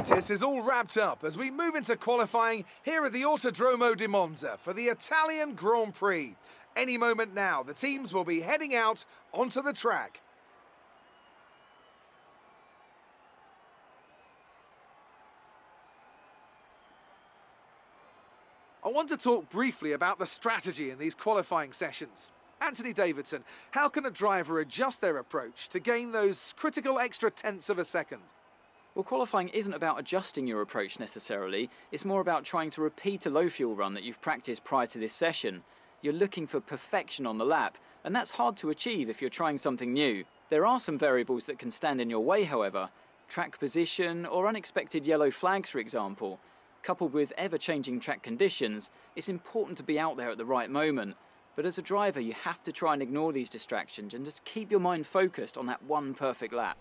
practice is all wrapped up as we move into qualifying here at the Autodromo di Monza for the Italian Grand Prix. Any moment now, the teams will be heading out onto the track. I want to talk briefly about the strategy in these qualifying sessions. Anthony Davidson, how can a driver adjust their approach to gain those critical extra tenths of a second? Well, qualifying isn't about adjusting your approach necessarily. It's more about trying to repeat a low fuel run that you've practiced prior to this session. You're looking for perfection on the lap, and that's hard to achieve if you're trying something new. There are some variables that can stand in your way, however. Track position or unexpected yellow flags, for example. Coupled with ever-changing track conditions, it's important to be out there at the right moment. But as a driver, you have to try and ignore these distractions and just keep your mind focused on that one perfect lap.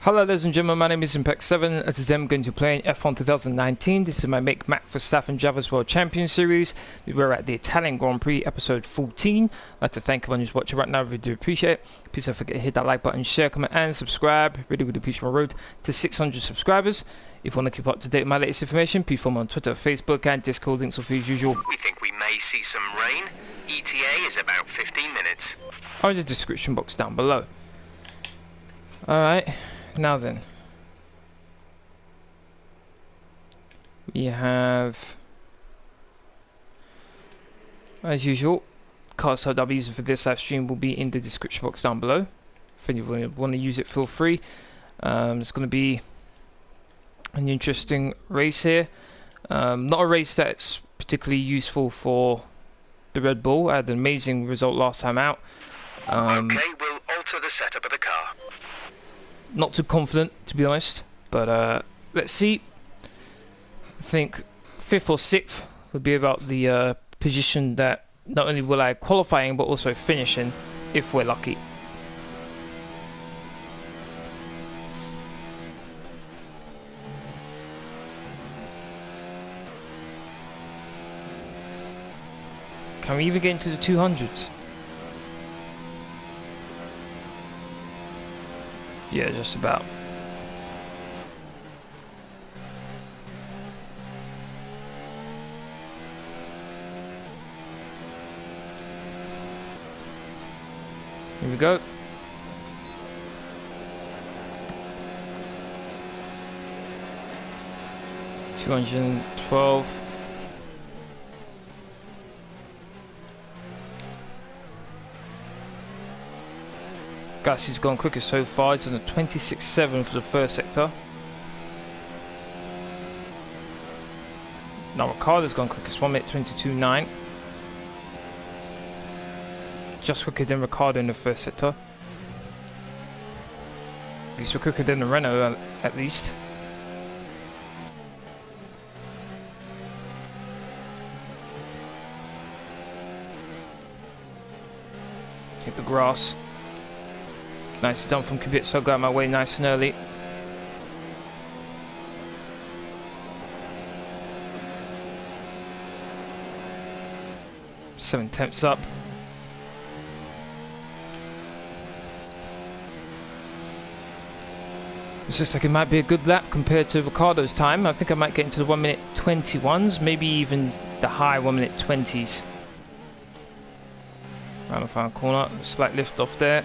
Hello ladies and gentlemen, my name is Impact7 and today I'm going to play in F1 2019. This is my make Max Verstappen Drivers World Champion Series. We're at the Italian Grand Prix episode 14. I'd like to thank everyone who's watching right now, I really do appreciate it. Please don't forget to hit that like button, share, comment and subscribe. Really would appreciate my road to 600 subscribers. If you want to keep up to date with my latest information, please follow me on Twitter, Facebook and Discord, links will be as usual. We think we may see some rain. ETA is about 15 minutes. Or in the description box down below. Alright. Now then, we have, as usual, card code I'll be using for this live stream will be in the description box down below. If anyone want to use it, feel free. It's going to be an interesting race here. Not a race that's particularly useful for the Red Bull. I had an amazing result last time out. Okay, we'll alter the setup of the car. Not too confident, to be honest, but let's see. I think 5th or 6th would be about the position that not only will I qualifying but also finishing if we're lucky. Can we even get into the 200s? Yeah, just about. Here we go. $212. Gasly's gone quickest so far. It's on a 26.7 for the first sector. Now Ricardo's gone quickest, 1 minute 22.9. Just quicker than Ricardo in the first sector. At least we're quicker than the Renault, at least. Hit the grass. Nicely done from Kubica, got out my way nice and early. Seven tenths up. This looks like it might be a good lap compared to Ricardo's time. I think I might get into the 1 minute 21s, maybe even the high 1 minute 20s. Round the final corner, slight lift off there.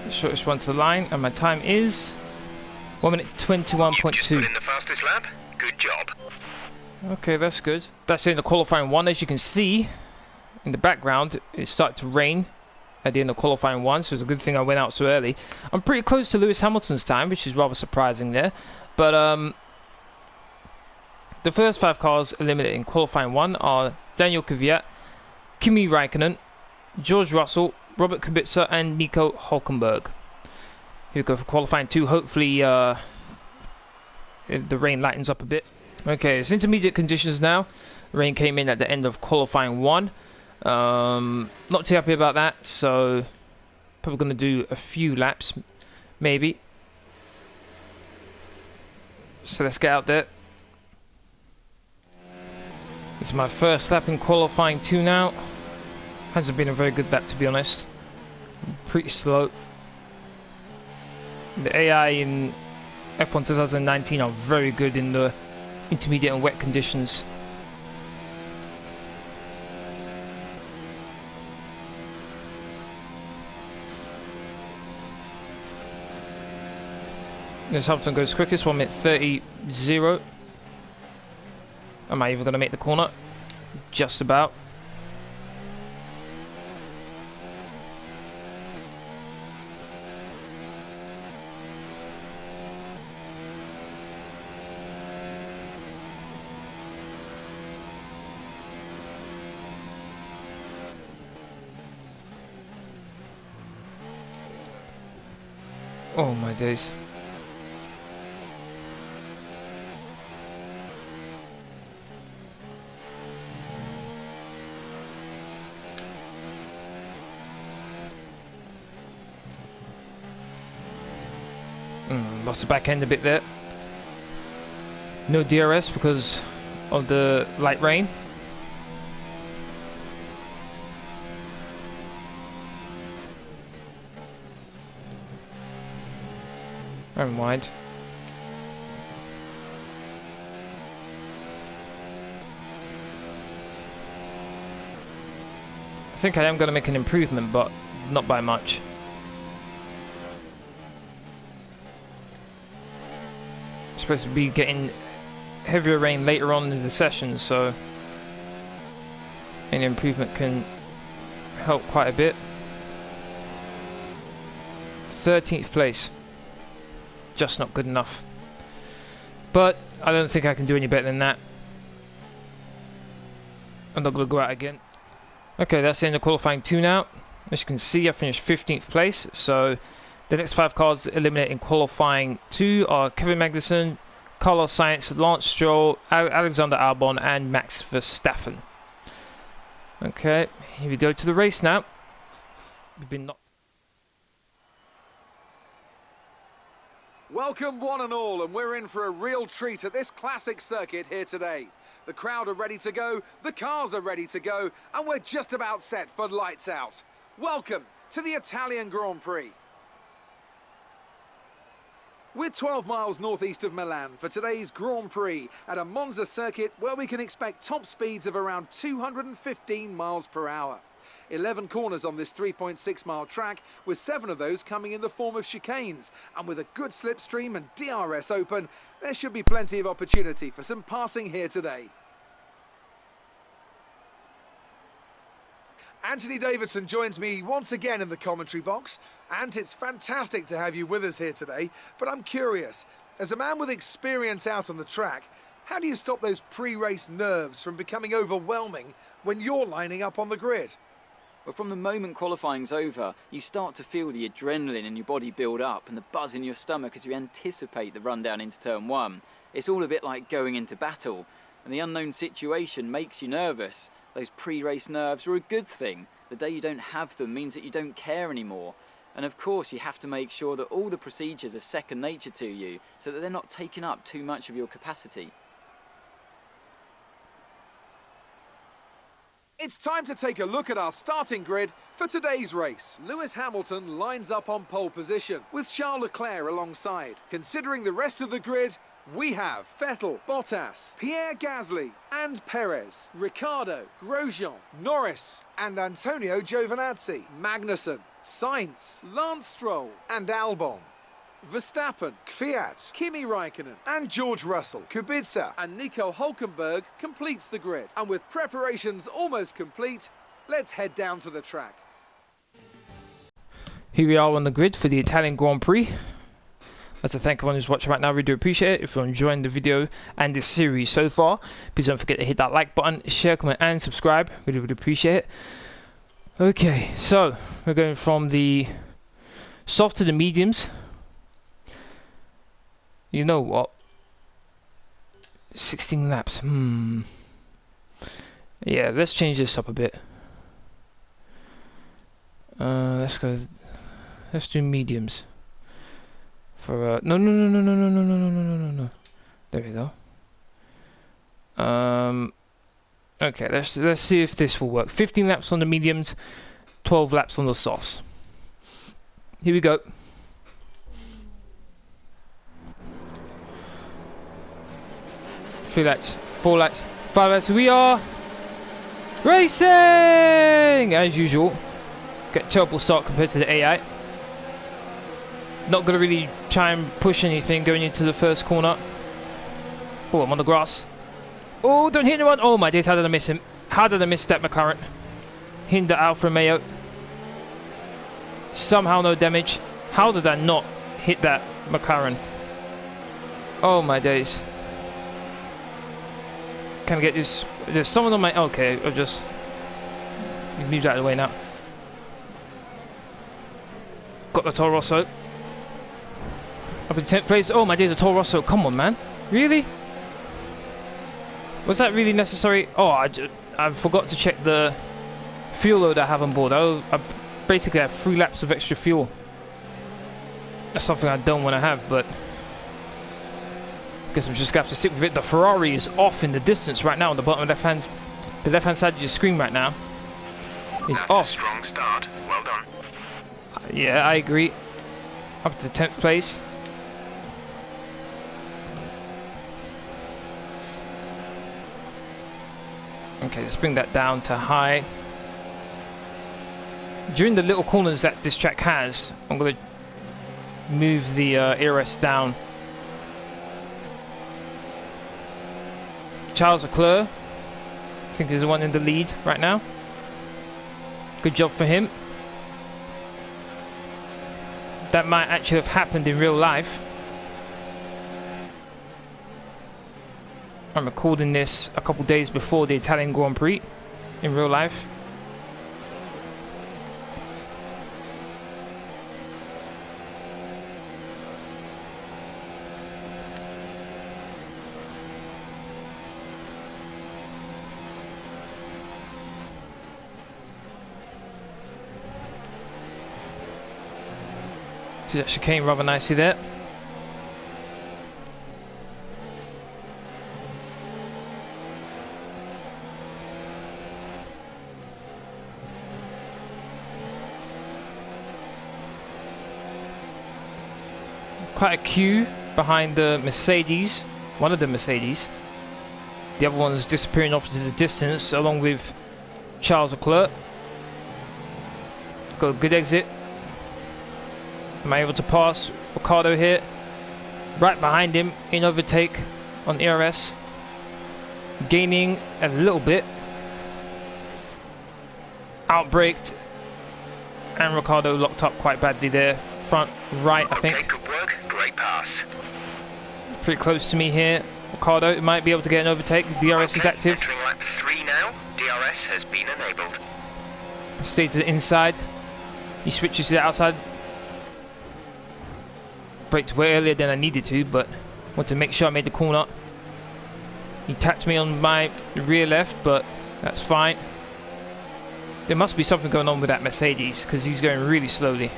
Shortest run to the line, and my time is 1 minute 21.2. Just put in the fastest lap. Good job. Okay, that's good. That's in the qualifying one. As you can see in the background, it started to rain at the end of qualifying one, so it's a good thing I went out so early. I'm pretty close to Lewis Hamilton's time, which is rather surprising there. But the first 5 cars eliminated in qualifying one are Daniel Kvyat, Kimi Räikkönen, George Russell, Robert Kubica and Nico Hülkenberg. Here we go for qualifying 2. Hopefully the rain lightens up a bit. Okay, it's intermediate conditions now. Rain came in at the end of qualifying 1. Not too happy about that, so probably going to do a few laps, maybe. So let's get out there. This is my first lap in qualifying 2 now. Hasn't been a very good lap, to be honest. Pretty slow. The AI in F1 2019 are very good in the intermediate and wet conditions. Lewis Hamilton goes quickest, 1:30.0. Am I even going to make the corner? Just about. Oh my days. Lost the back end a bit there. No DRS because of the light rain. Never mind. I think I am going to make an improvement, but not by much. Supposed to be getting heavier rain later on in the session, so any improvement can help quite a bit. 13th place, just not good enough, but I don't think I can do any better than that. I'm not going to go out again. Okay, that's the end of qualifying 2 now. As you can see, I finished 15th place, so the next 5 cars eliminated in qualifying 2 are Kevin Magnussen, Carlos Sainz, Lance Stroll, Alexander Albon and Max Verstappen. Okay, here we go to the race now. We've been knocked. Welcome one and all, and we're in for a real treat at this classic circuit here today. The crowd are ready to go, the cars are ready to go, and we're just about set for lights out. Welcome to the Italian Grand Prix. We're 12 miles northeast of Milan for today's Grand Prix at a Monza circuit where we can expect top speeds of around 215 miles per hour. 11 corners on this 3.6-mile track, with 7 of those coming in the form of chicanes. And with a good slipstream and DRS open, there should be plenty of opportunity for some passing here today. Anthony Davidson joins me once again in the commentary box, and it's fantastic to have you with us here today. But I'm curious, as a man with experience out on the track, how do you stop those pre-race nerves from becoming overwhelming when you're lining up on the grid? Well, from the moment qualifying's over, you start to feel the adrenaline in your body build up and the buzz in your stomach as you anticipate the run down into turn 1. It's all a bit like going into battle, and the unknown situation makes you nervous. Those pre-race nerves are a good thing. The day you don't have them means that you don't care anymore. And of course, you have to make sure that all the procedures are second nature to you, so that they're not taking up too much of your capacity. It's time to take a look at our starting grid for today's race. Lewis Hamilton lines up on pole position, with Charles Leclerc alongside. Considering the rest of the grid, we have Vettel, Bottas, Pierre Gasly and Perez, Ricciardo, Grosjean, Norris and Antonio Giovinazzi, Magnussen, Sainz, Lance Stroll and Albon, Verstappen, Kvyat, Kimi Raikkonen and George Russell, Kubica and Nico Hülkenberg completes the grid. And with preparations almost complete, let's head down to the track. Here we are on the grid for the Italian Grand Prix. I'd like to thank everyone who's watching right now. We do appreciate it. If you're enjoying the video and this series so far, please don't forget to hit that like button, share, comment and subscribe. Really would appreciate it. Okay, so we're going from the soft to the mediums. You know what? 16 laps. Yeah, let's change this up a bit. Let's go. Let's do mediums. For no. There we go. Okay, let's see if this will work. 15 laps on the mediums, 12 laps on the softs. Here we go. 3 laps, 4 laps, 5 laps. We are racing as usual. Get terrible start compared to the AI. Not gonna really try and push anything going into the first corner. Oh, I'm on the grass. Oh, don't hit anyone. Oh my days, how did I miss him? How did I miss that McLaren? Hinder Alfa Romeo. Somehow no damage. How did I not hit that McLaren? Oh my days. Can I get this? There's someone on my... Okay, I'll just move that out of the way now. Got the Toro Rosso. Up in 10th place. Oh my days, the Toro Rosso. Come on, man. Really? Was that really necessary? Oh, I forgot to check the fuel load I have on board. I basically have 3 laps of extra fuel. That's something I don't want to have, but I guess I'm just gonna have to stick with it. The Ferrari is off in the distance right now on the bottom of the left-hand side of your screen right now. Is That's off. a strong start. Well done. Yeah, I agree. Up to 10th place. Okay, let's bring that down to high. During the little corners that this track has, I'm going to move the ERS down. Charles Leclerc, I think, is the one in the lead right now. Good job for him. That might actually have happened in real life. I'm recording this a couple days before the Italian Grand Prix in real life. See that chicane rather nicely there. Quite a queue behind the Mercedes, one of the Mercedes. The other one is disappearing off into the distance along with Charles Leclerc. Got a good exit. Am I able to pass Ricciardo here? Right behind him in overtake on ERS. Gaining a little bit. Outbraked. And Ricciardo locked up quite badly there. Front right, I think. Okay, good work. Great pass. Pretty close to me here. Ricciardo might be able to get an overtake. DRS is active. Entering lap 3 now. DRS has been enabled. Stay to the inside. He switches to the outside. Braked way earlier than I needed to, but want to make sure I made the corner. He tapped me on my rear left, but that's fine. There must be something going on with that Mercedes because he's going really slowly.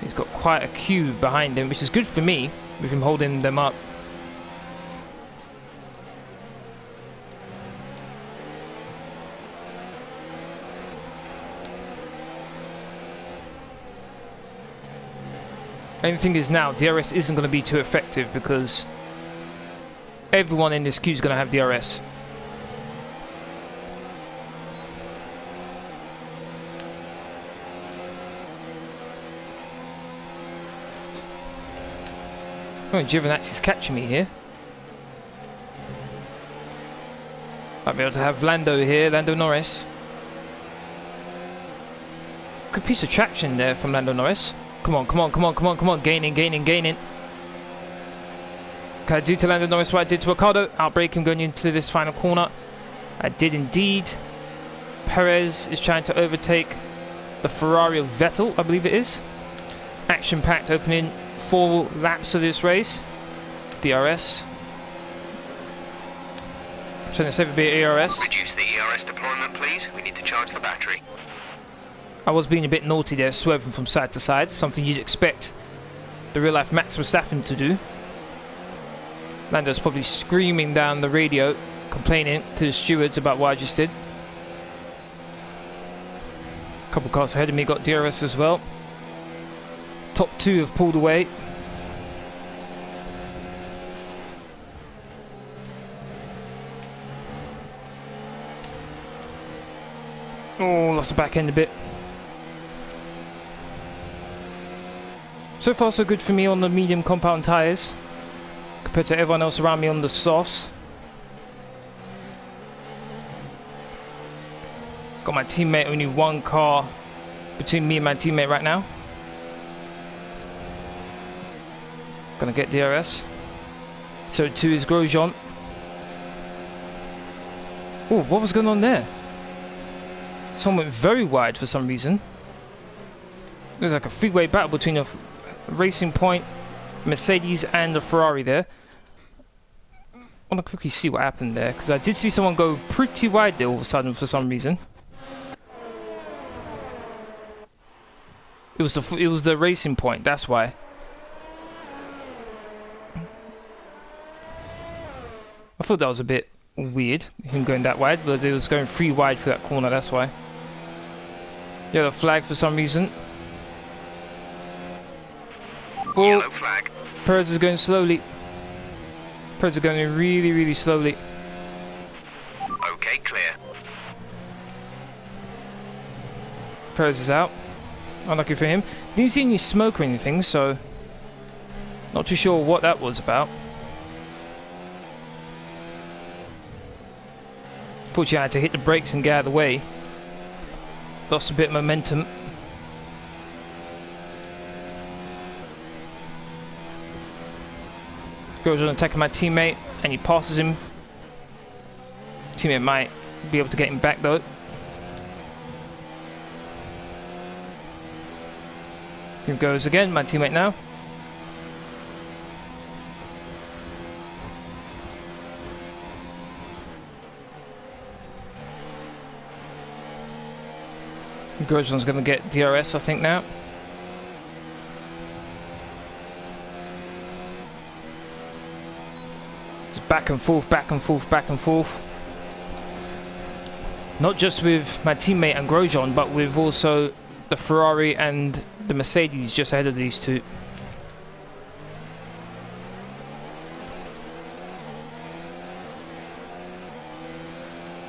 He's got quite a queue behind him, which is good for me with him holding them up. And the thing is now, DRS isn't going to be too effective because everyone in this queue is going to have DRS. Oh, Giovinazzi's catching me here. Might be able to have Lando here, Lando Norris. Good piece of traction there from Lando Norris. Come on, come on, come on, come on, come on. Gaining, gaining, gaining. Can I do to Lando Norris what I did to Ricciardo? Outbrake him going into this final corner. I did indeed. Perez is trying to overtake the Ferrari of Vettel, I believe it is. Action-packed opening 4 laps of this race. DRS. Trying to save a bit of ERS. Reduce the ERS deployment, please. We need to charge the battery. I was being a bit naughty there, swerving from side to side. Something you'd expect the real-life Max Verstappen to do. Lando's probably screaming down the radio, complaining to the stewards about what I just did. A couple cars ahead of me got DRS as well. Top 2 have pulled away. Oh, lost the back end a bit. So far so good for me on the medium compound tyres compared to everyone else around me on the softs. Got my teammate, only one car between me and my teammate right now. Gonna get DRS. So too is Grosjean. Oh, what was going on there? Someone went very wide for some reason. There's like a three-way battle between a Racing Point, Mercedes and a Ferrari there. I want to quickly see what happened there, because I did see someone go pretty wide there all of a sudden for some reason. It was the Racing Point, that's why. I thought that was a bit weird, him going that wide, but it was going 3 wide for that corner, that's why. Yellow flag for some reason. Oh, Yellow flag. Perez is going slowly. Perez is going really, really slowly. Okay, clear. Perez is out. Unlucky for him. Didn't see any smoke or anything, so not too sure what that was about. Fortunately, I had to hit the brakes and get out of the way. Lost a bit of momentum. Goes on attacking my teammate, and he passes him. Teammate might be able to get him back though. Here goes again, my teammate now. Grosjean's going to get DRS, I think, now. It's back and forth, back and forth, back and forth. Not just with my teammate and Grosjean, but with also the Ferrari and the Mercedes just ahead of these two.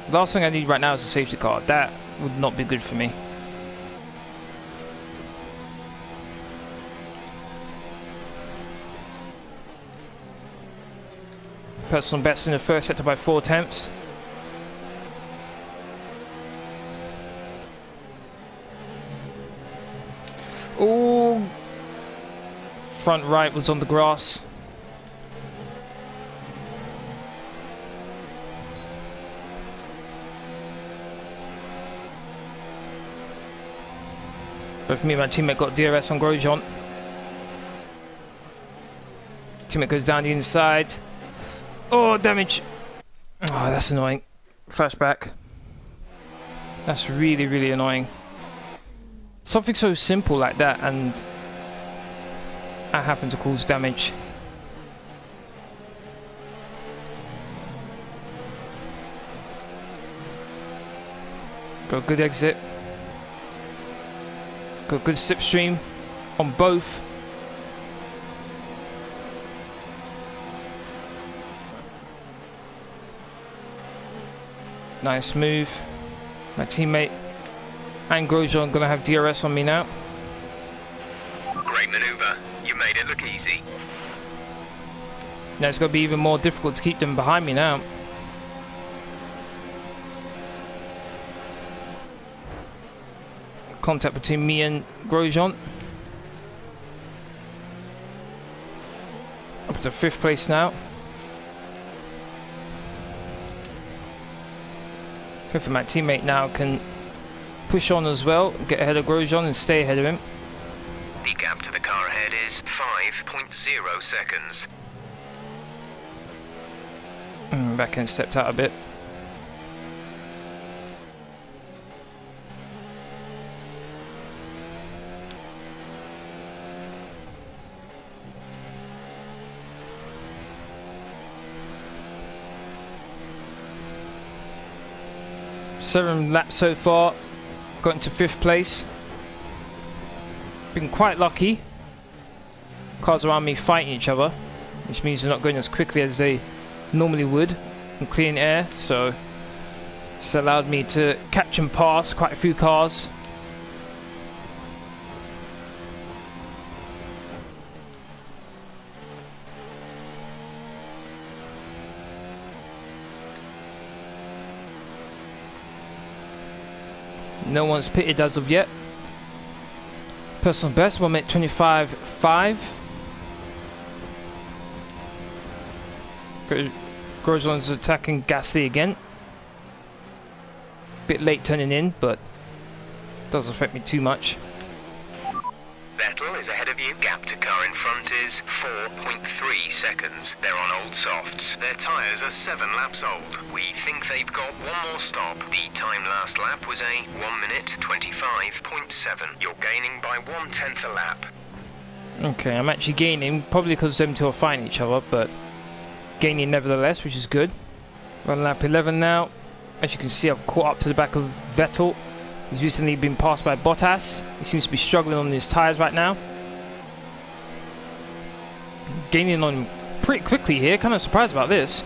The last thing I need right now is a safety car. That would not be good for me. Personal best in the first sector by 4 attempts. Oh, front right was on the grass. Both me and my teammate got DRS on Grosjean. Teammate goes down the inside. Oh, damage. Oh, that's annoying. Flashback. That's really, really annoying. Something so simple like that, and I happen to cause damage. Got a good exit. Got a good slipstream on both. Nice move. My teammate and Grosjean gonna have DRS on me now. Great maneuver. You made it look easy. Now it's gonna be even more difficult to keep them behind me now. Contact between me and Grosjean. Up to 5th place now. Hopefully my teammate now can push on as well, get ahead of Grosjean and stay ahead of him. The gap to the car ahead is 5.0 seconds. Back end stepped out a bit. Seven laps so far, got into 5th place. Been quite lucky. Cars around me fighting each other, which means they're not going as quickly as they normally would in clean air, so This allowed me to catch and pass quite a few cars. No one's pitted as of yet. Personal best, 1 minute 25.5. Grosjean's attacking Gasly again. Bit late turning in, but doesn't affect me too much. Vettel is ahead of you. Gap to car in front is 4.3 seconds. They're on old softs. Their tyres are 7 laps old. We think they've got one more stop. The time last lap was a 1 minute 25.7. You're gaining by 1/10 a lap. Okay, I'm actually gaining, probably because them two are fighting each other, but gaining nevertheless, which is good. We're on lap 11 now. As you can see, I've caught up to the back of Vettel. He's recently been passed by Bottas. He seems to be struggling on his tyres right now. Gaining on him pretty quickly here. Kind of surprised about this.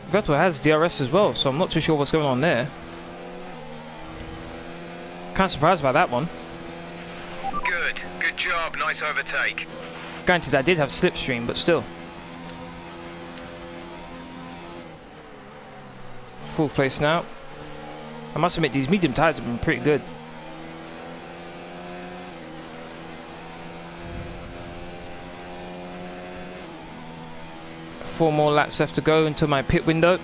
Vettel has DRS as well, so I'm not too sure what's going on there. Kind of surprised by that one. Good job. Nice overtake. Granted, I did have slipstream, but still. Full place now. I must admit, these medium tyres have been pretty good. Four more laps left to go until my pit window.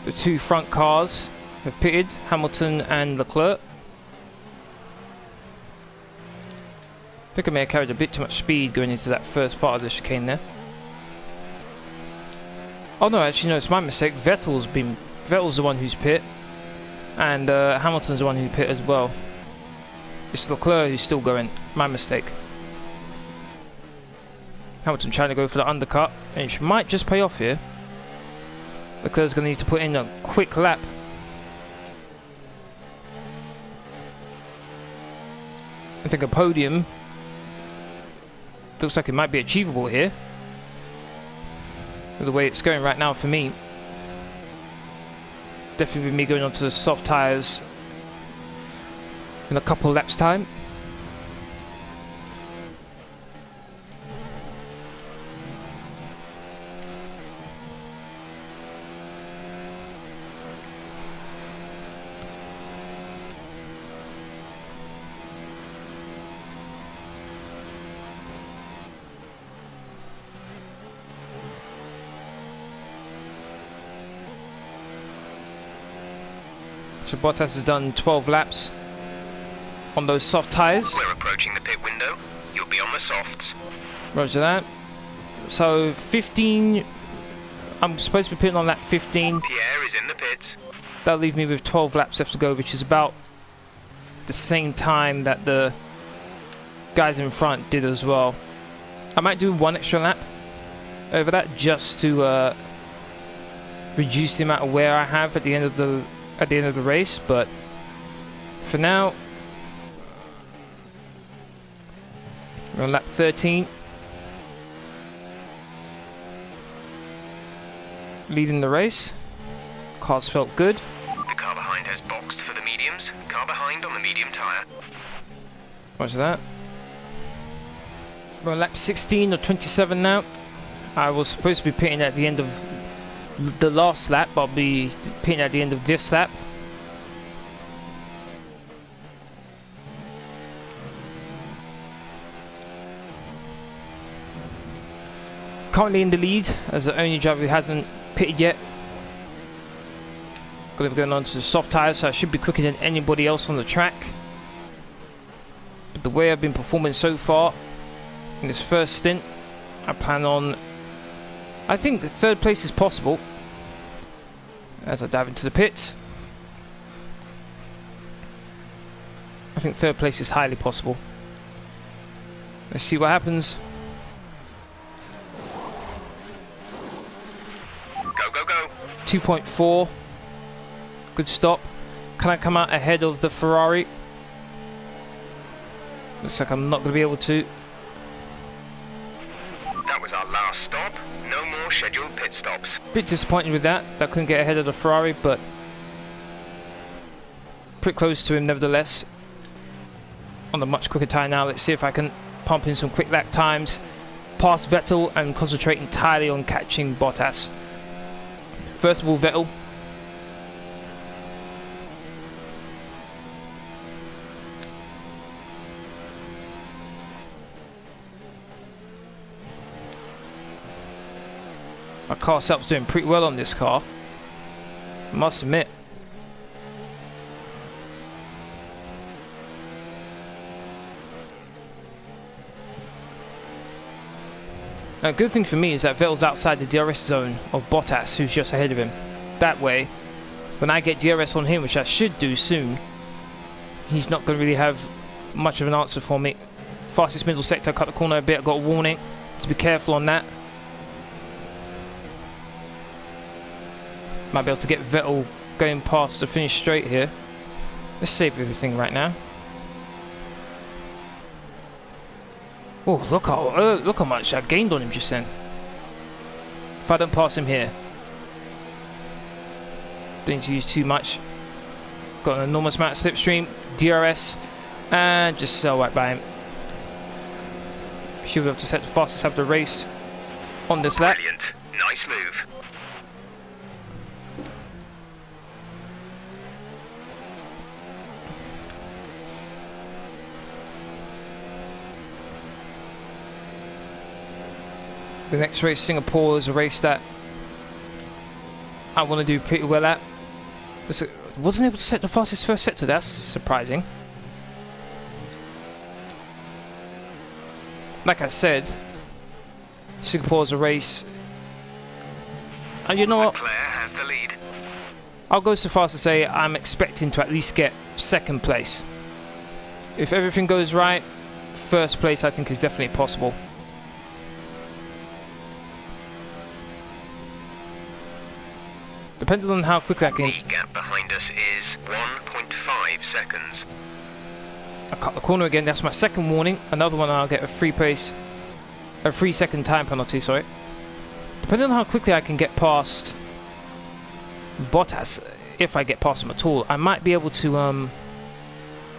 The two front cars have pitted, Hamilton and Leclerc. I think I may have carried a bit too much speed going into that first part of the chicane there. Oh no, actually no, it's my mistake. Vettel's the one who's pit, and Hamilton's the one who pit as well. It's Leclerc who's still going. My mistake. Hamilton trying to go for the undercut, and it might just pay off here. Leclerc's going to need to put in a quick lap. I think a podium looks like it might be achievable here, with the way it's going right now for me. Definitely with me going onto the soft tyres in a couple laps time. So Bottas has done 12 laps on those soft tyres. We're approaching the pit window. You'll be on the softs. Roger that. So 15, I'm supposed to be pitting on lap 15. Pierre is in the pits. That'll leave me with 12 laps left to go, which is about the same time that the guys in front did as well. I might do one extra lap over that just to reduce the amount of wear I have at the end of the race, but for now we're on lap 13, leading the race. Cars felt good. The car behind has boxed for the mediums. Car behind on the medium tyre. Watch that. We're on lap 16 or 27 now. I was supposed to be pitting at the end of the last lap, but I'll be pitting at the end of this lap. Currently in the lead as the only driver who hasn't pitted yet. Going to be going on to the soft tyres, so I should be quicker than anybody else on the track. But the way I've been performing so far in this first stint, I plan on, I think third place is possible as I dive into the pits. I think third place is highly possible. Let's see what happens. Go, go, go. 2.4. Good stop. Can I come out ahead of the Ferrari? Looks like I'm not going to be able to. That was our last stop. No more scheduled pit stops. Bit disappointed with that. I couldn't get ahead of the Ferrari, but pretty close to him nevertheless. On a much quicker tyre now. Let's see if I can pump in some quick lap times, pass Vettel, and concentrate entirely on catching Bottas. First of all, Vettel. My car setups doing pretty well on this car, I must admit. Now, a good thing for me is that Vettel's outside the DRS zone of Bottas, who's just ahead of him. That way, when I get DRS on him, which I should do soon, he's not going to really have much of an answer for me. Fastest middle sector, cut the corner a bit, I got a warning to be careful on that. Might be able to get Vettel going past the finish straight here. Let's save everything right now. Oh, look how much I gained on him just then. If I don't pass him here, don't need to use too much. Got an enormous amount of slipstream, DRS, and just sail right by him. Should be able to set the fastest lap of the race on this lap. Brilliant. Nice move. The next race, Singapore, is a race that I want to do pretty well at. Wasn't able to set the fastest first sector, that's surprising. Like I said, Singapore is a race, and you know what? Leclerc has the lead. I'll go so far as to say I'm expecting to at least get second place. If everything goes right, first place I think is definitely possible. Depending on how quickly I can... The gap behind us is 1.5 seconds. I cut the corner again, that's my second warning. Another one I'll get a 3 second time penalty, sorry. Depending on how quickly I can get past Bottas, if I get past him at all, I might be able to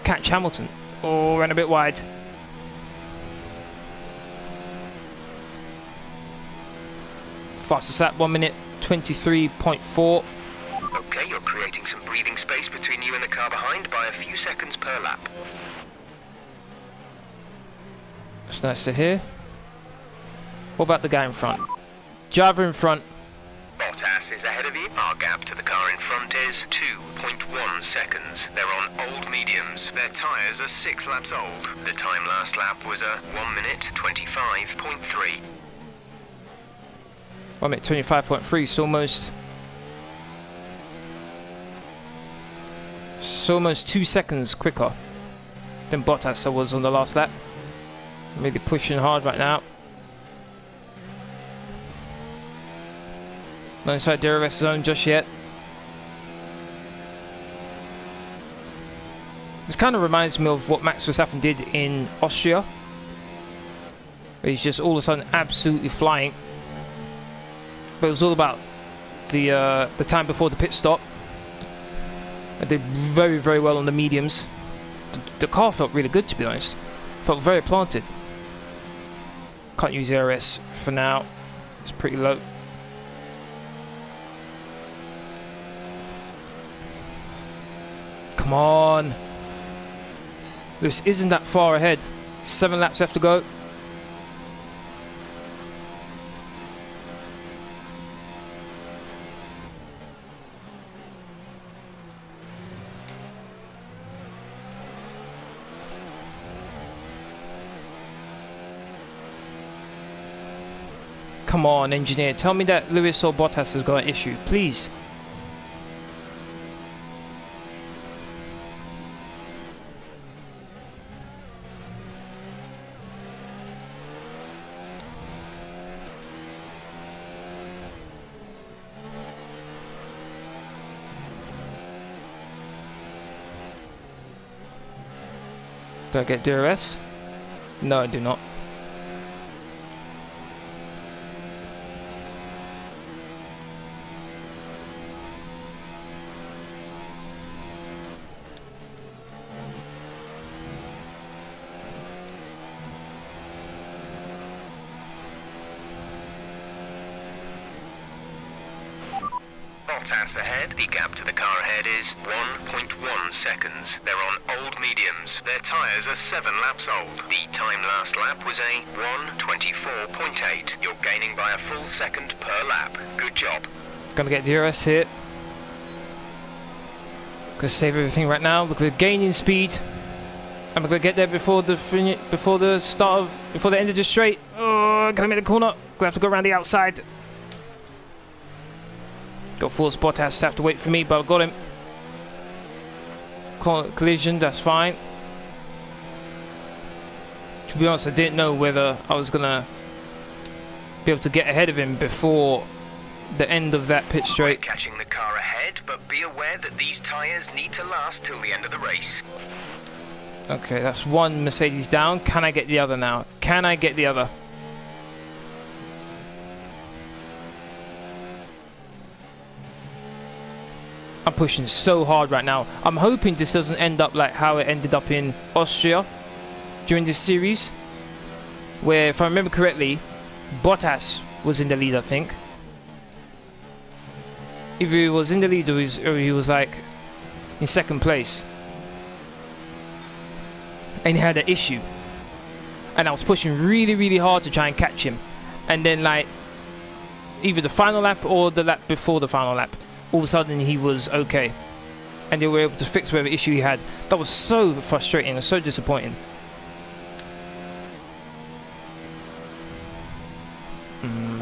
catch Hamilton. Oh, ran a bit wide. Fastest lap, 1 minute 23.4. Okay, you're creating some breathing space between you and the car behind by a few seconds per lap. That's nice to hear. What about the guy in front? Driver in front. Bottas is ahead of you. Our gap to the car in front is 2.1 seconds. They're on old mediums. Their tyres are 6 laps old. The time last lap was a 1 minute 25.3. 1 minute 25.3, so almost 2 seconds quicker than Bottas was on the last lap. Really pushing hard right now. Not inside DRS zone just yet. This kind of reminds me of what Max Verstappen did in Austria, where he's just all of a sudden absolutely flying. But it was all about the time before the pit stop. I did very, very well on the mediums. The car felt really good, to be honest. Felt very planted. Can't use DRS for now. It's pretty low. Come on. Lewis isn't that far ahead. 7 laps left to go. Come on, engineer. Tell me that Lewis or Bottas has got an issue, please. Do I get DRS? No, I do not. Bottas ahead. The gap to the car ahead is 1.1 seconds. They're on old mediums. Their tyres are 7 laps old. The time last lap was a 1:24.8. You're gaining by a full second per lap. Good job. Gonna get DRS here. Gonna save everything right now. Look at the gain in speed. I'm gonna get there before the end of the straight. Oh, gonna make the corner. Gonna have to go around the outside. Got full Bottas to have to wait for me, but I got him. Collision, that's fine. To be honest, I didn't know whether I was gonna be able to get ahead of him before the end of that pit straight. We're catching the car ahead, but be aware that these tyres need to last till the end of the race. Okay, that's one Mercedes down. Can I get the other now? Can I get the other? I'm pushing so hard right now. I'm hoping this doesn't end up like how it ended up in Austria during this series, where, if I remember correctly, Bottas was in the lead, I think. Either he was in the lead or he was like in second place. And he had an issue. And I was pushing really, really hard to try and catch him. And then, like, either the final lap or the lap before the final lap, all of a sudden he was okay. And they were able to fix whatever issue he had. That was so frustrating and so disappointing.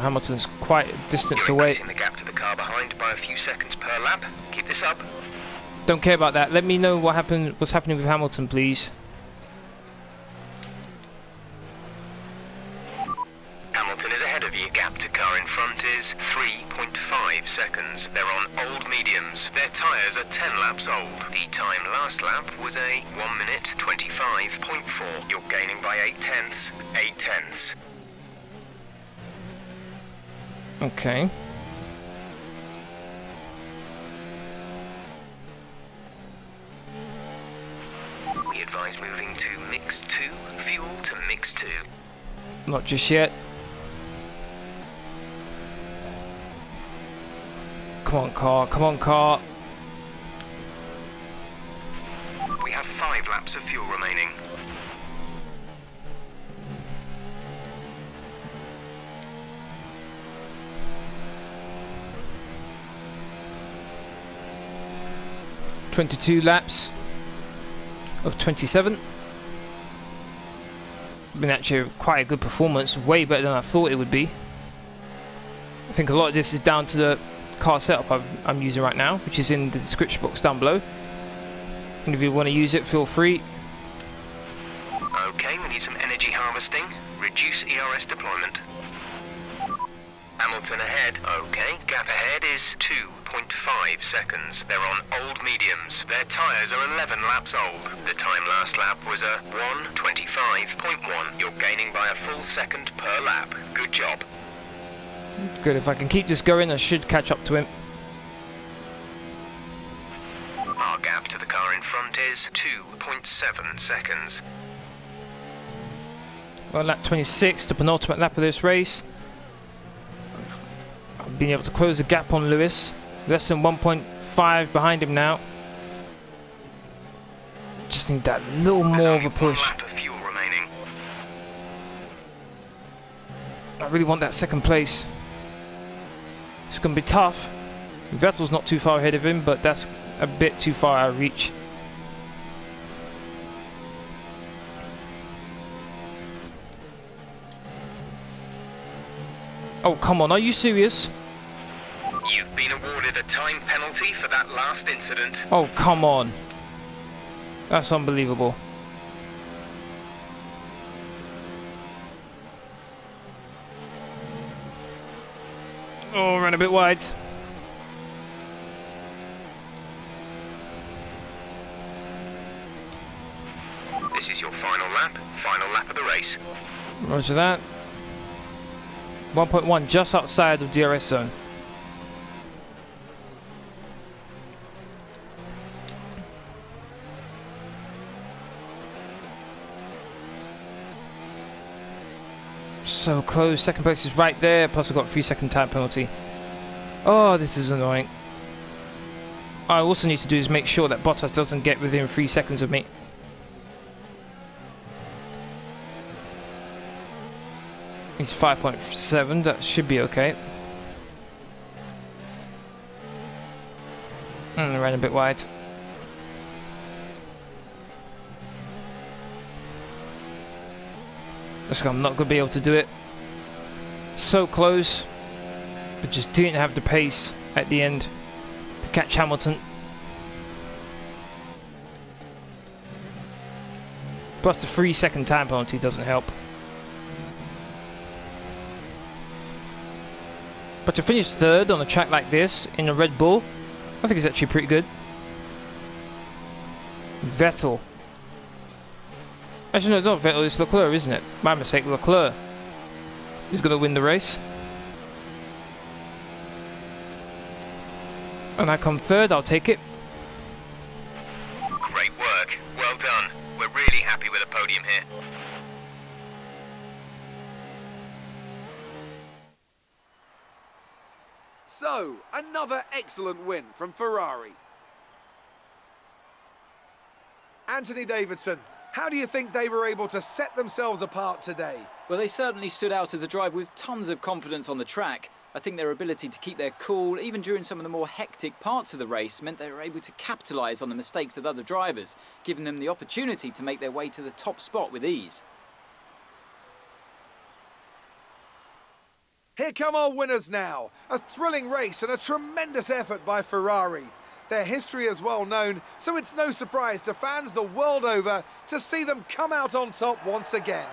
Hamilton's quite a distance You're away. increasing the gap to the car behind by a few seconds per lap. Keep this up. Don't care about that. Let me know what's happening with Hamilton, please. Hamilton is ahead of you. Gap to car in front is 3.5 seconds. They're on old mediums. Their tyres are 10 laps old. The time last lap was a 1:25.4. You're gaining by 8 tenths. 8 tenths. Okay. We advise moving to mix 2. Fuel to mix 2. Not just yet. Come on, car. Come on, car. We have 5 laps of fuel remaining. .22 laps of 27. Been actually quite a good performance, way better than I thought it would be. I think a lot of this is down to the car setup I'm using right now, which is in the description box down below. And if you want to use it, feel free. Okay, we need some energy harvesting. Reduce ERS deployment. Hamilton ahead. Okay, gap ahead is 2.5 seconds. They're on old mediums. Their tyres are 11 laps old. The time last lap was a 1:25.1. You're gaining by a full second per lap. Good job. Good, if I can keep this going, I should catch up to him. Our gap to the car in front is 2.7 seconds. Well, lap 26, the penultimate lap of this race. I've been able to close the gap on Lewis. Less than 1.5 behind him now. Just need that little more of a push. Lap of fuel remaining. I really want that second place. It's going to be tough. Vettel's not too far ahead of him, but that's a bit too far out of reach. Oh, come on, are you serious? You've been awarded a time penalty for that last incident. Oh, come on. That's unbelievable. Oh, ran a bit wide. This is your final lap of the race. Roger that. 1.1 just outside of DRS zone. So close. Second place is right there. Plus I got a 3-second time penalty. Oh, this is annoying. I also need to do is make sure that Bottas doesn't get within 3 seconds of me. He's 5.7, that should be okay. Ran a bit wide. Looks like I'm not going to be able to do it. So close, but just didn't have the pace at the end to catch Hamilton. Plus the 3-second time penalty doesn't help. But to finish third on a track like this in a Red Bull, I think it's actually pretty good. Vettel. Actually, no, it's not Vettel, it's Leclerc, isn't it? My mistake, Leclerc. He's going to win the race. And I come third, I'll take it. Great work. Well done. We're really happy with the podium here. So, another excellent win from Ferrari. Anthony Davidson, how do you think they were able to set themselves apart today? Well, they certainly stood out as a drive with tons of confidence on the track. I think their ability to keep their cool, even during some of the more hectic parts of the race, meant they were able to capitalise on the mistakes of other drivers, giving them the opportunity to make their way to the top spot with ease. Here come our winners now. A thrilling race and a tremendous effort by Ferrari. Their history is well known, so it's no surprise to fans the world over to see them come out on top once again.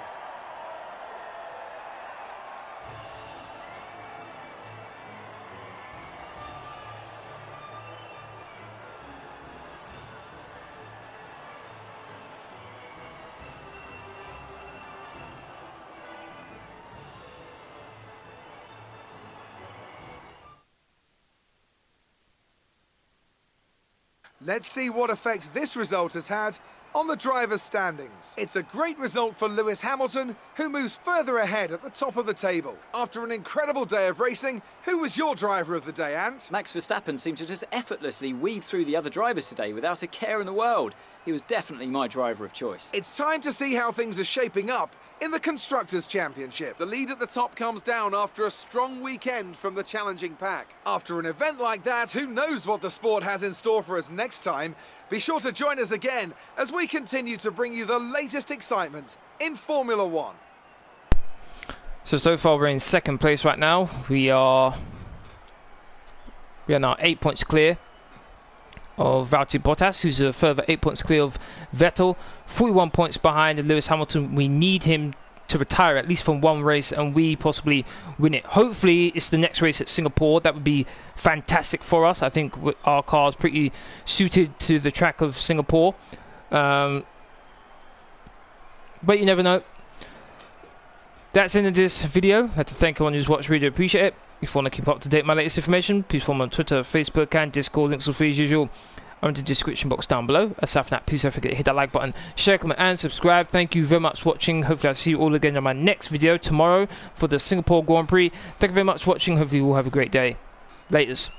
Let's see what effect this result has had on the drivers' standings. It's a great result for Lewis Hamilton, who moves further ahead at the top of the table. After an incredible day of racing, who was your driver of the day, Ant? Max Verstappen seemed to just effortlessly weave through the other drivers today without a care in the world. He was definitely my driver of choice. It's time to see how things are shaping up in the Constructors' Championship. The lead at the top comes down after a strong weekend from the challenging pack. After an event like that, who knows what the sport has in store for us next time? Be sure to join us again as we continue to bring you the latest excitement in Formula One. So far we're in second place right now. We are now 8 points clear of Valtteri Bottas, who's a further 8 points clear of Vettel, 41 points behind Lewis Hamilton. We need him to retire at least from one race and we possibly win it. Hopefully it's the next race at Singapore. That would be fantastic for us. I think our car is pretty suited to the track of Singapore, but you never know. That's the end of this video. I'd like to thank everyone who's watched. Really appreciate it. If you want to keep up to date with my latest information, please follow me on Twitter, Facebook and Discord. Links are free as usual are in the description box down below. Aside from that, please don't forget to hit that like button, share, comment and subscribe. Thank you very much for watching. Hopefully I'll see you all again in my next video tomorrow for the Singapore Grand Prix. Thank you very much for watching. Hopefully you all have a great day. Laters.